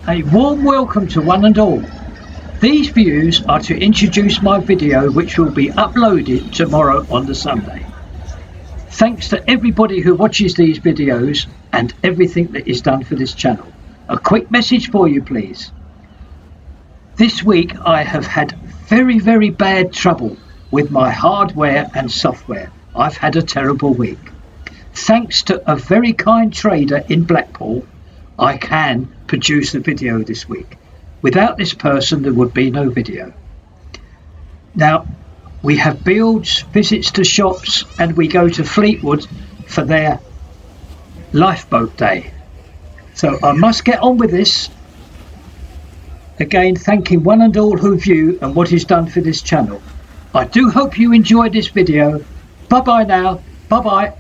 A warm welcome to one and all. These views are to introduce my video which will be uploaded tomorrow on the Sunday. Thanks to everybody who watches these videos and everything that is done for this channel. A quick message for you please. This week I have had very bad trouble with my hardware and software. I've had a terrible week. Thanks to a very kind trader in Blackpool, I can produce the video this week. Without this person there would be no video. Now we have builds, visits to shops, and we go to Fleetwood for their lifeboat day. So I must get on with this. Again, thanking one and all who view and what is done for this channel. I do hope you enjoyed this video. Bye bye now. Bye bye.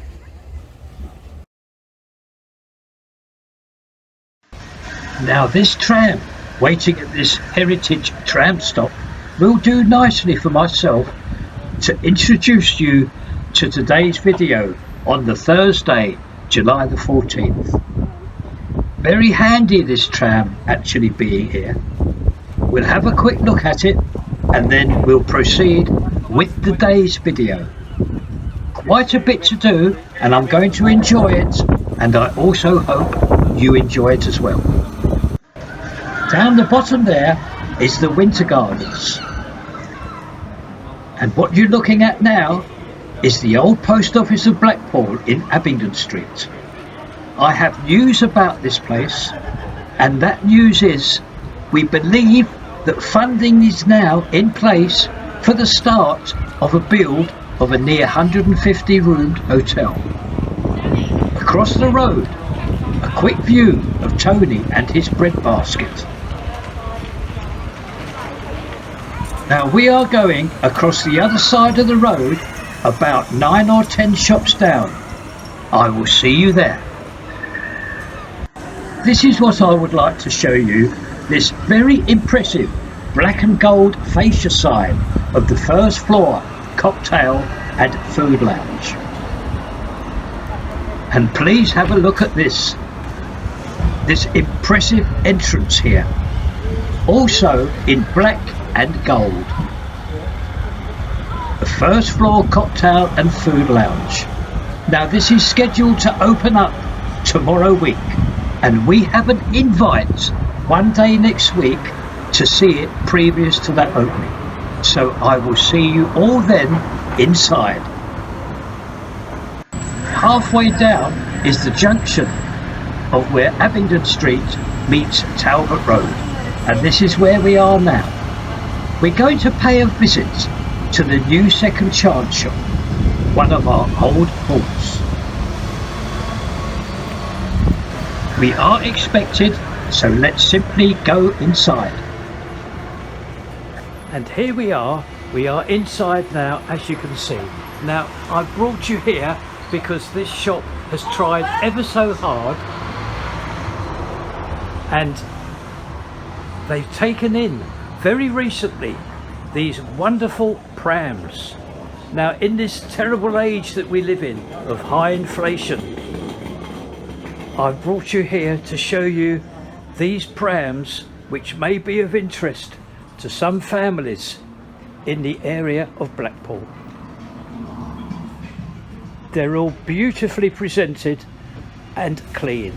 Now this tram, waiting at this heritage tram stop, will do nicely for myself to introduce you to today's video on the Thursday, July the 14th. Very handy this tram actually being here. We'll have a quick look at it and then we'll proceed with the day's video. Quite a bit to do and I'm going to enjoy it, and I also hope you enjoy it as well. Down the bottom there is the Winter Gardens, and what you're looking at now is the old post office of Blackpool in Abingdon Street. I have news about this place, and that news is we believe that funding is now in place for the start of a build of a near 150 roomed hotel. Across the road, a quick view of Tony and his bread basket. Now we are going across the other side of the road, about 9 or 10 shops down. I will see you there. This is what I would like to show you, this very impressive black and gold fascia sign of the first floor cocktail and food lounge. And please have a look at this impressive entrance here, also in black and gold. The first floor cocktail and food lounge. Now this is scheduled to open up tomorrow week, and we have an invite one day next week to see it previous to that opening. So I will see you all then inside. Halfway down is the junction of where Abingdon Street meets Talbot Road, and this is where we are now. We're going to pay a visit to the new Second Chance shop, one of our old haunts. We are expected, so let's simply go inside. And here we are inside now, as you can see. Now I brought you here because this shop has tried ever so hard, and they've taken in very recently these wonderful prams. Now in this terrible age that we live in of high inflation, I've brought you here to show you these prams which may be of interest to some families in the area of Blackpool. They're all beautifully presented and clean.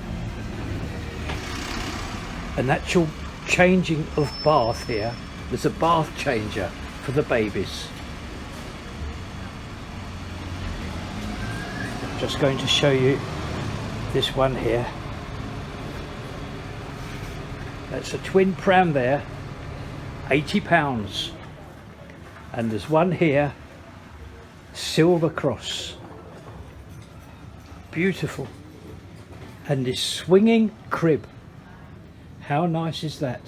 An actual changing of bath here. There's a bath changer for the babies. Just going to show you this one here. That's a twin pram there, £80. And there's one here, Silver Cross. Beautiful. And this swinging crib. How nice is that?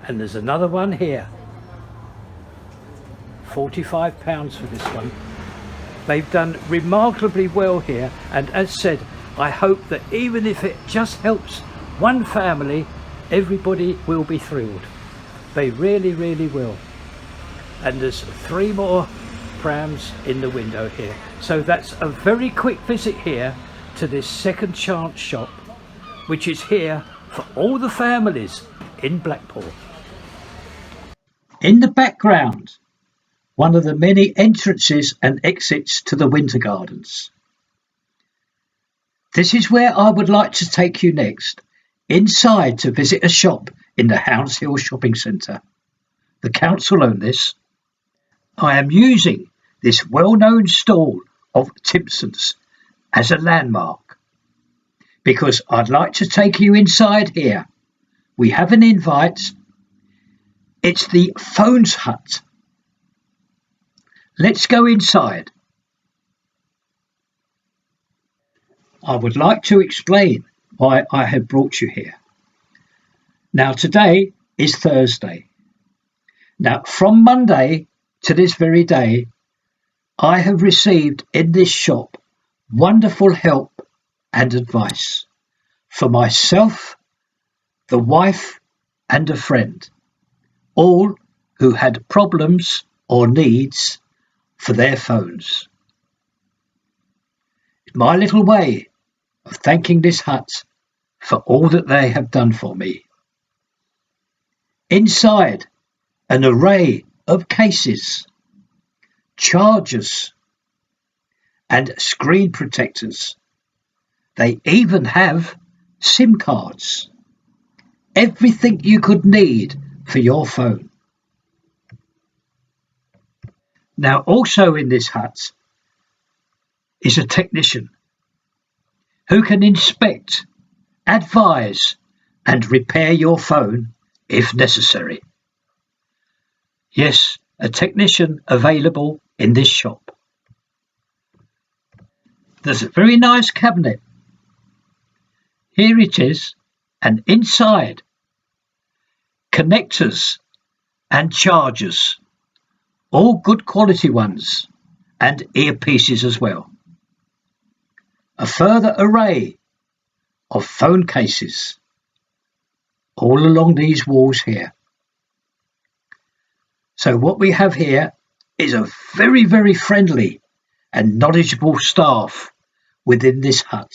And there's another one here, £45 for this one. They've done remarkably well here, and as said, I hope that even if it just helps one family, everybody will be thrilled. They really will. And there's 3 more prams in the window here. So that's a very quick visit here to this Second Chance shop, which is here for all the families in Blackpool. In the background, one of the many entrances and exits to the Winter Gardens. This is where I would like to take you next, inside to visit a shop in the Hounds Hill Shopping Centre. The council own this. I am using this well-known stall of Timpson's as a landmark because I'd like to take you inside here. We have an invite. It's the Phones Hut. Let's go inside. I would like to explain why I have brought you here. Now today is Thursday. Now from Monday to this very day, I have received in this shop wonderful help and advice for myself, the wife and a friend, all who had problems or needs for their phones. My little way of thanking this hut for all that they have done for me. Inside, an array of cases, chargers and screen protectors. They even have SIM cards. Everything you could need for your phone. Now also in this hut is a technician who can inspect, advise and repair your phone if necessary. Yes, a technician available in this shop. There's a very nice cabinet. Here it is, and inside, connectors and chargers, all good quality ones, and earpieces as well. A further array of phone cases all along these walls here. So what we have here is a very, very friendly and knowledgeable staff within this hut.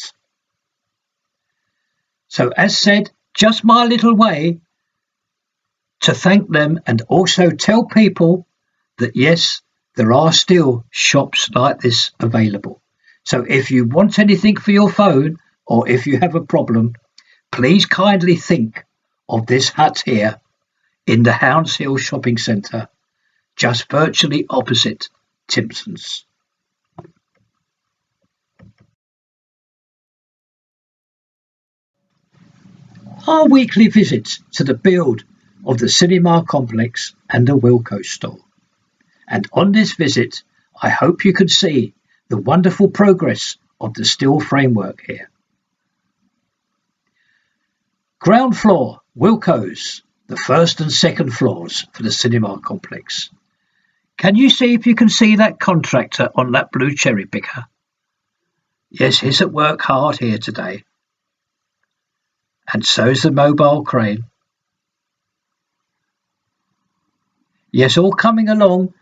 So as said, just my little way to thank them and also tell people that yes, there are still shops like this available. So if you want anything for your phone or if you have a problem, please kindly think of this hut here in the Hounds Hill Shopping Centre, just virtually opposite Timpson's. Our weekly visit to the build of the cinema complex and the Wilko store. And on this visit, I hope you can see the wonderful progress of the steel framework here. Ground floor, Wilko's, the first and second floors for the cinema complex. Can you see if you can see that contractor on that blue cherry picker? Yes, he's at work hard here today. And so's the mobile crane. Yes, all coming along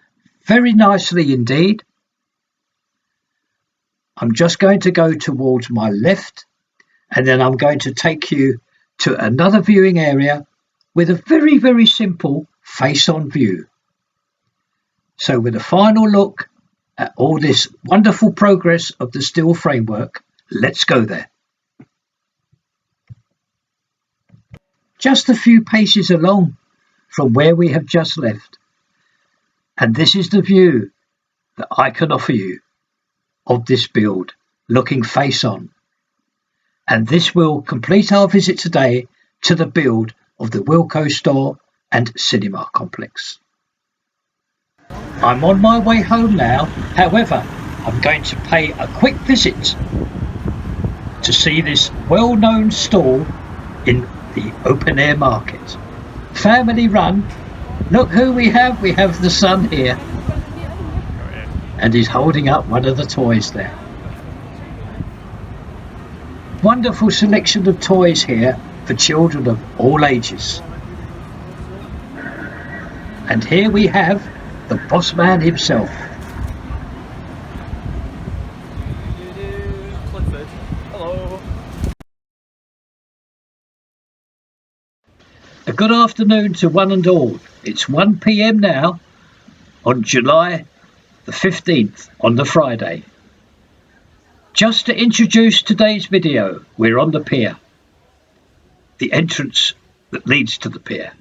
very nicely indeed. I'm just going to go towards my left and then I'm going to take you to another viewing area with a very, very simple face-on view. So with a final look at all this wonderful progress of the steel framework, let's go there. Just a few paces along from where we have just left, and this is the view that I can offer you of this build, looking face on. And this will complete our visit today to the build of the Wilko store and cinema complex. I'm on my way home now, however, I'm going to pay a quick visit to see this well-known stall in the open air market. Family run. Look who we have the son here. And he's holding up one of the toys there. Wonderful selection of toys here for children of all ages. And here we have the boss man himself. A good afternoon to one and all. It's 1 p.m. now on July the 15th on the Friday. Just to introduce today's video, we're on the pier. The entrance that leads to the pier.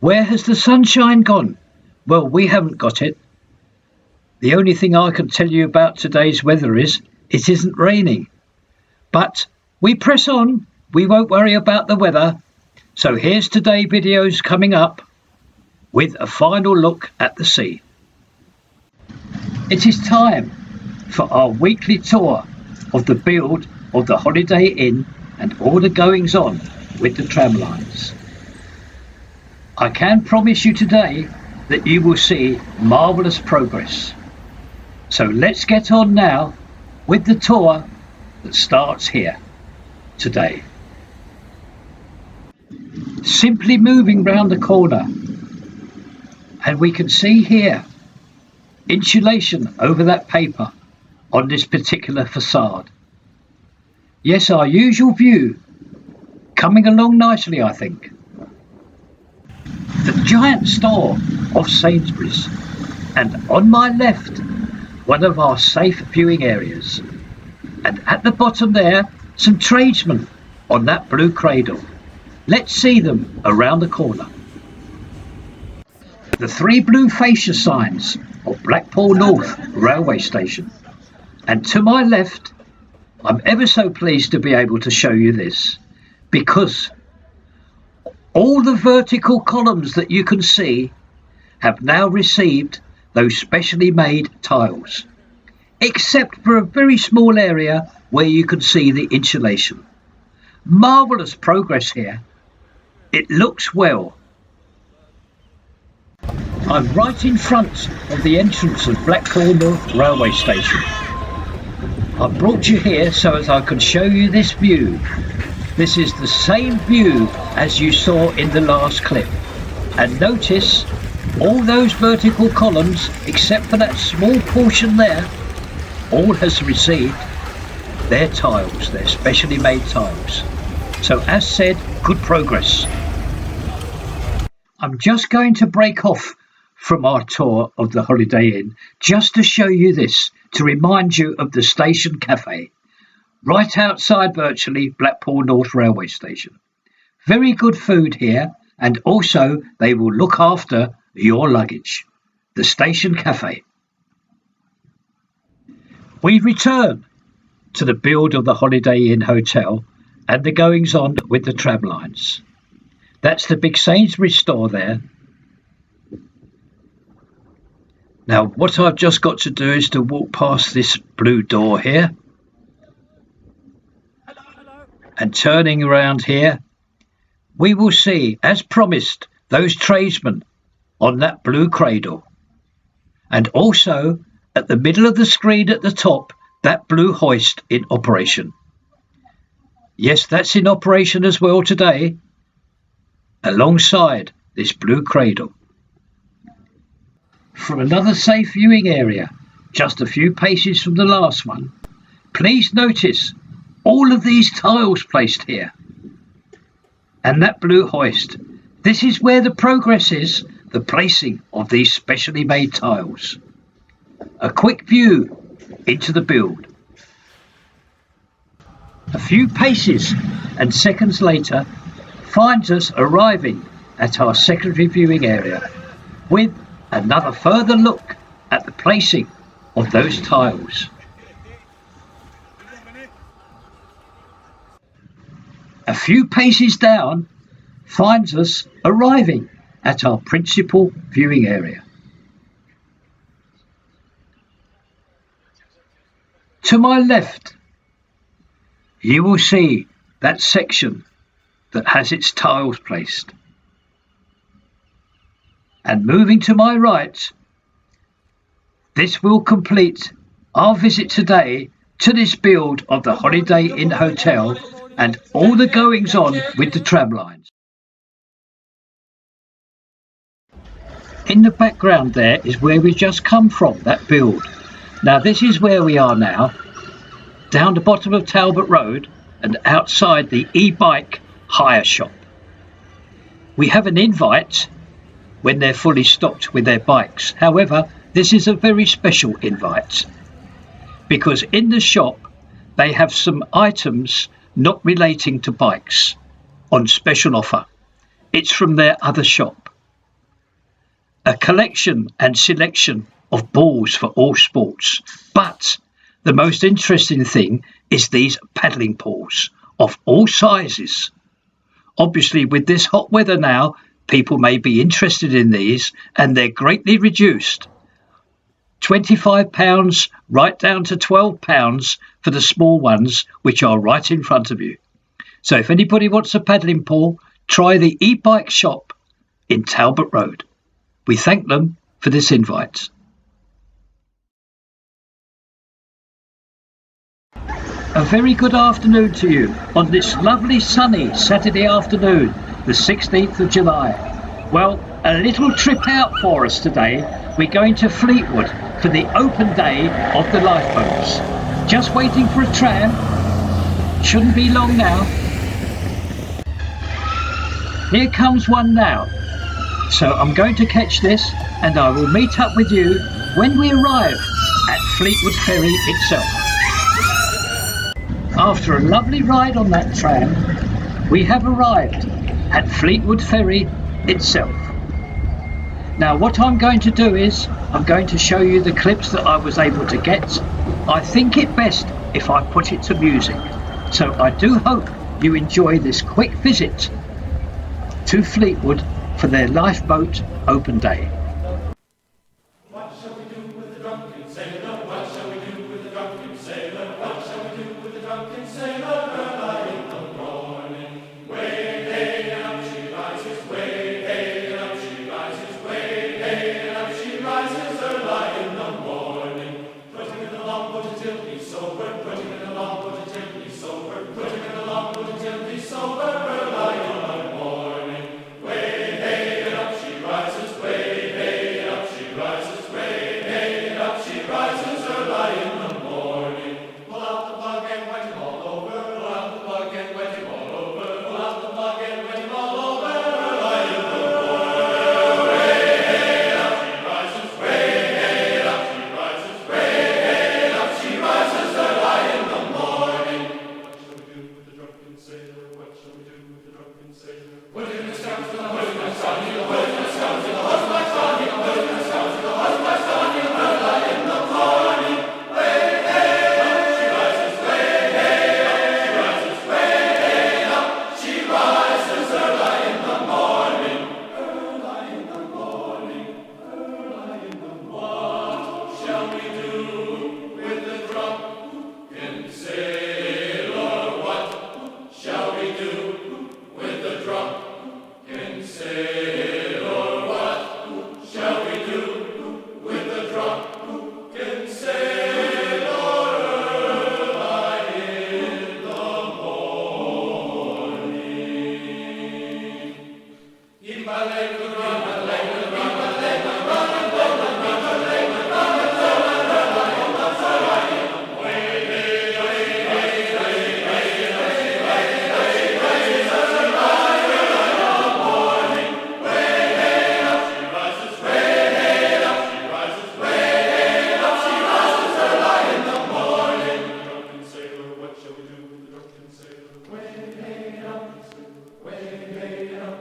Where has the sunshine gone? Well, we haven't got it. The only thing I can tell you about today's weather is it isn't raining. But we press on. We won't worry about the weather. So here's today's videos coming up with a final look at the sea. It is time for our weekly tour of the build of the Holiday Inn and all the goings on with the tram lines. I can promise you today that you will see marvellous progress. So let's get on now with the tour that starts here today. Simply moving round the corner, and we can see here insulation over that paper on this particular facade. Yes, our usual view coming along nicely, I think. The giant store of Sainsbury's, and on my left one of our safe viewing areas, and at the bottom there some tradesmen on that blue cradle. Let's see them around the corner. The three blue fascia signs of Blackpool North railway station, and to my left I'm ever so pleased to be able to show you this, because all the vertical columns that you can see have now received those specially made tiles, except for a very small area where you can see the insulation. Marvellous progress here. It looks well. I'm right in front of the entrance of Blackpool North railway station. I've brought you here so as I can show you this view. This is the same view as you saw in the last clip. And notice all those vertical columns, except for that small portion there, all has received their tiles, their specially made tiles. So as said, good progress. I'm just going to break off from our tour of the Holiday Inn just to show you this, to remind you of the station cafe, right outside virtually Blackpool North railway station. Very good food here, and also they will look after your luggage. The station cafe. We return to the build of the Holiday Inn Hotel and the goings on with the tram lines. That's the big Sainsbury's store there. Now what I've just got to do is to walk past this blue door here. And turning around here, we will see, as promised, those tradesmen on that blue cradle. And also, at the middle of the screen at the top, that blue hoist in operation. Yes, that's in operation as well today, alongside this blue cradle. From another safe viewing area, just a few paces from the last one, please notice all of these tiles placed here. And that blue hoist. This is where the progress is, the placing of these specially made tiles. A quick view into the build. A few paces and seconds later finds us arriving at our secondary viewing area with another further look at the placing of those tiles. A few paces down finds us arriving at our principal viewing area. To my left, you will see that section that has its tiles placed. And moving to my right, this will complete our visit today to this build of the Holiday Inn Hotel and all the goings on with the tram lines. In the background there is where we just come from, that build. Now this is where we are now, down the bottom of Talbot Road and outside the e-bike hire shop. We have an invite when they're fully stocked with their bikes. However, this is a very special invite because in the shop they have some items not relating to bikes on special offer. It's from their other shop. A collection and selection of balls for all sports. But the most interesting thing is these paddling pools of all sizes. Obviously, with this hot weather now, people may be interested in these, and they're greatly reduced. £25 right down to £12 for the small ones, which are right in front of you. So if anybody wants a paddling pool, try the e-bike shop in Talbot Road. We thank them for this invite. A very good afternoon to you on this lovely sunny Saturday afternoon, the 16th of July. Well, a little trip out for us today. We're going to Fleetwood for the open day of the lifeboats. Just waiting for a tram. Shouldn't be long now. Here comes one now. So I'm going to catch this and I will meet up with you when we arrive at Fleetwood Ferry itself. After a lovely ride on that tram, we have arrived at Fleetwood Ferry itself. Now what I'm going to do is I'm going to show you the clips that I was able to get. I think it best if I put it to music. So I do hope you enjoy this quick visit to Fleetwood for their lifeboat open day. What shall we do with the drunken sailor? What shall we do with the drunken sailor? What shall we do with the drunken sailor? Early in the morning, way hey and up she rises, way hey and up she rises, way hey and up she rises. Early in the morning, putting in the longboat until he's sober, putting in the longboat until he's sober, putting in the longboat until he's sober. Early in the morning, way hey and up she rises, way hey and up she rises, way hey and up she rises. Early in the morning, pull out the plug and wet him all over, pull out the plug and wet him all over, pull out the plug and wet him all over. Early in the morning, way hey and up she rises, way hey and up she rises, way hey and up she rises. Early in the morning. What shall we do with the drunken sailor? What shall we do with the drunken sailor? Put in the scouts to the husband's son, put in the scouts to the husband's son, put in the scouts to the husband's son. Early in the morning, way hey up she rises, way hey up she rises, way hey up she rises. Early in the morning, early in the morning, early in the morning. What shall we do with the drunken sailor? What shall we do with the drunken sailor? What shall we do with the drunken sailor? Early in the morning. In my leg, in my leg, in my leg, drunken sailor, what shall we do with the drunken sailor? Way hey up, way hey up,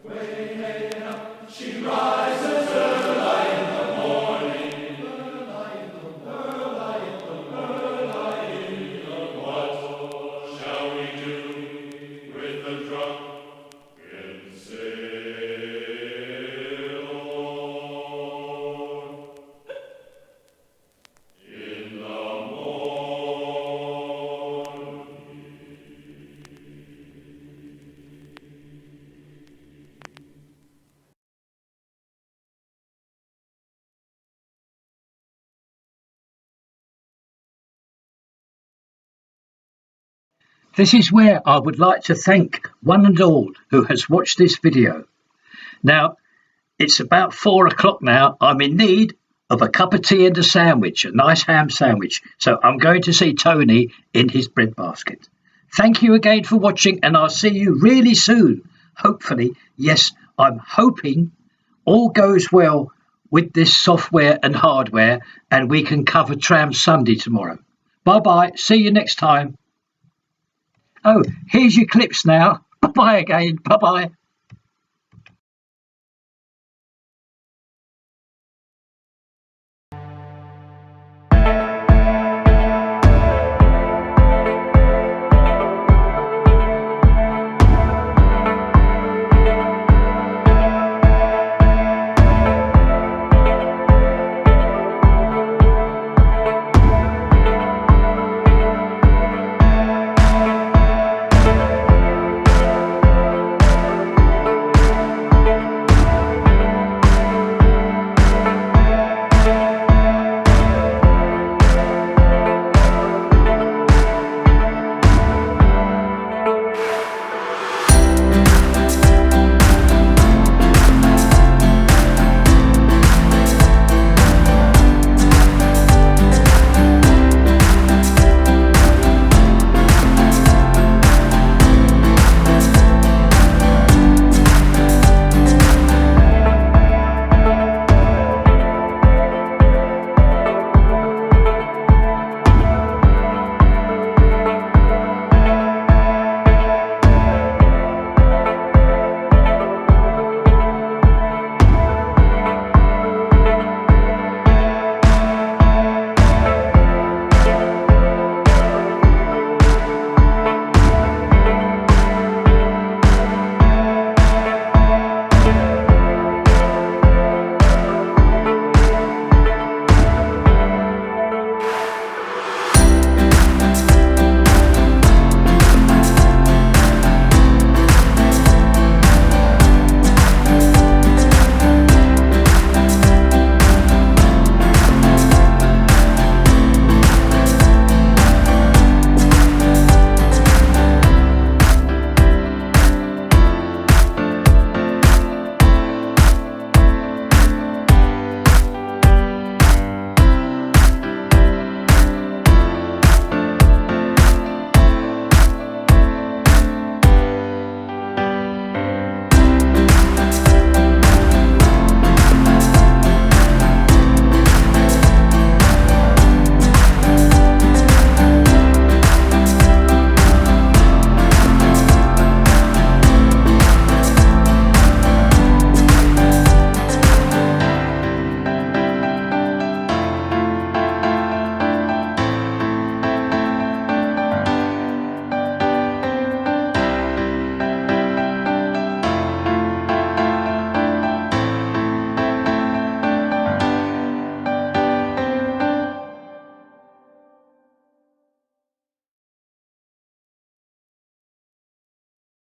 way hey up, she rises. Early in the morning, early in the early in the early in the. What shall we do with the drunken sailor? In the morning. This is where I would like to thank one and all who has watched this video. Now, it's about 4 o'clock now. I'm in need of a cup of tea and a sandwich, a nice ham sandwich. So I'm going to see Tony in his breadbasket. Thank you again for watching, and I'll see you really soon hopefully, yes, I'm hoping all goes well with this software and hardware and we can cover Tram Sunday tomorrow. Bye-bye. See you next time. Oh, here's your clips now. Bye-bye again. Bye-bye.